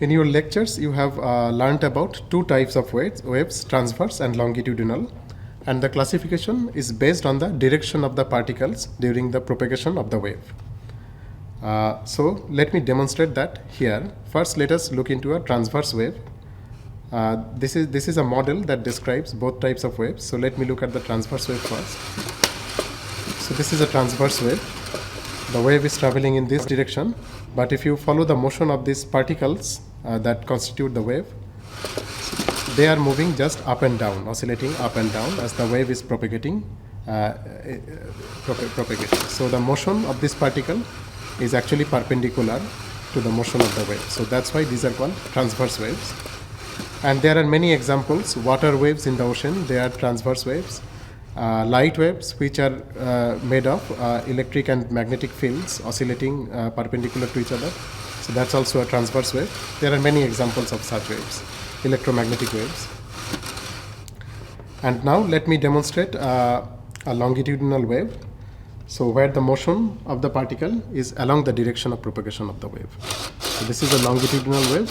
In your lectures, you have learned about two types of waves, transverse and longitudinal, and the classification is based on the direction of the particles during the propagation of the wave. So let me demonstrate that here. First, let us look into a transverse wave. This is a model that describes both types of waves. So let me look at the transverse wave first. So this is a transverse wave. The wave is traveling in this direction, but if you follow the motion of these particles that constitute the wave, they are moving just up and down, oscillating up and down as the wave is propagating. So the motion of this particle is actually perpendicular to the motion of the wave. So that's why these are called transverse waves. And there are many examples. Water waves in the ocean, they are transverse waves. Light waves, which are made of electric and magnetic fields oscillating perpendicular to each other. So that's also a transverse wave. There are many examples of such waves, electromagnetic waves. And now let me demonstrate a longitudinal wave. So where the motion of the particle is along the direction of propagation of the wave. So this is a longitudinal wave.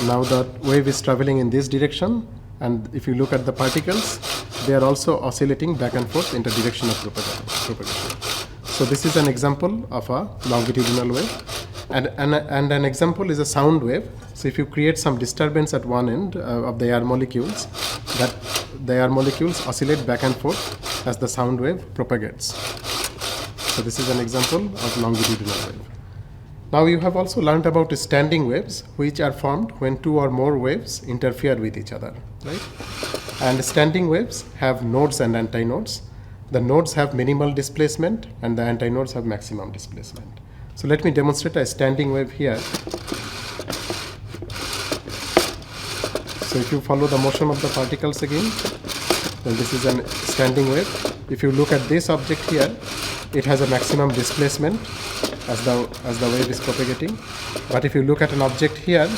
Now the wave is traveling in this direction, and if you look at the particles, they are also oscillating back and forth in the direction of propagation. So this is an example of a longitudinal wave. And an example is a sound wave. So if you create some disturbance at one end of the air molecules, that the air molecules oscillate back and forth as the sound wave propagates. So this is an example of longitudinal wave. Now you have also learned about standing waves, which are formed when two or more waves interfere with each other, right? And standing waves have nodes and antinodes. The nodes have minimal displacement and the antinodes have maximum displacement. So let me demonstrate a standing wave here. So if you follow the motion of the particles again, then this is a standing wave. If you look at this object here, it has a maximum displacement as the wave is propagating. But if you look at an object here,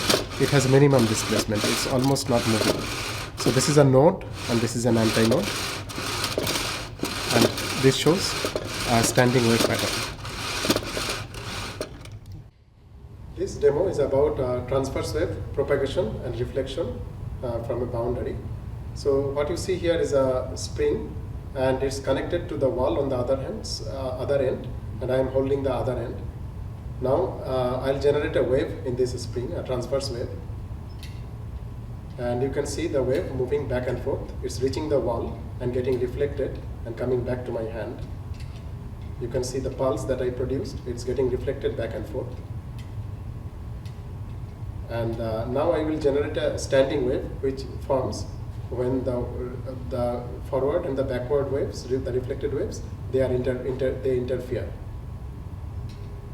it has minimum displacement. It's almost not moving. So this is a node and this is an antinode. And this shows a standing wave pattern. This demo is about transverse wave propagation and reflection from a boundary. So what you see here is a spring, and it's connected to the wall on the other end, and I am holding the other end. Now I'll generate a wave in this spring, a transverse wave. And you can see the wave moving back and forth. It's reaching the wall and getting reflected and coming back to my hand. You can see the pulse that I produced. It's getting reflected back and forth. And now I will generate a standing wave, which forms when the forward and the backward waves, the reflected waves, they interfere.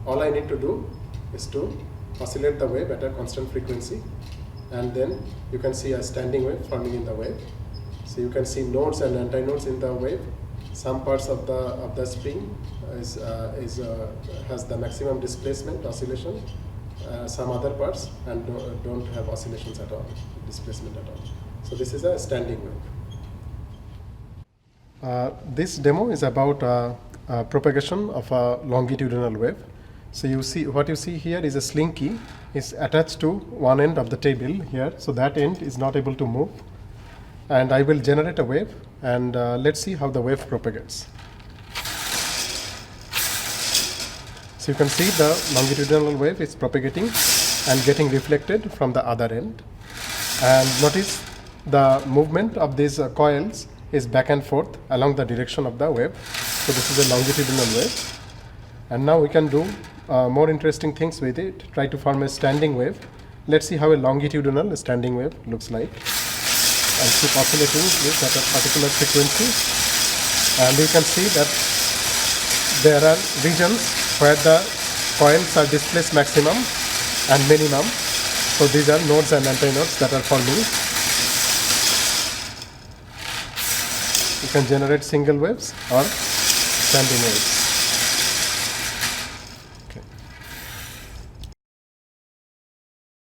All I need to do is to oscillate the wave at a constant frequency, and then you can see a standing wave forming in the wave. So you can see nodes and antinodes in the wave. Some parts of the spring has the maximum displacement oscillation. Some other parts and don't have oscillations at all, displacement at all. So this is a standing wave. This demo is about propagation of a longitudinal wave. So what you see here is a slinky is attached to one end of the table here. So that end is not able to move. And I will generate a wave, and let's see how the wave propagates. So you can see the longitudinal wave is propagating and getting reflected from the other end. And notice the movement of these coils is back and forth along the direction of the wave. So this is a longitudinal wave. And now we can do more interesting things with it. Try to form a standing wave. Let's see how a longitudinal standing wave looks like. And keep oscillating this at a particular frequency. And you can see that there are regions where the coils are displaced maximum and minimum. So these are nodes and antinodes that are forming. You can generate single waves or standing waves.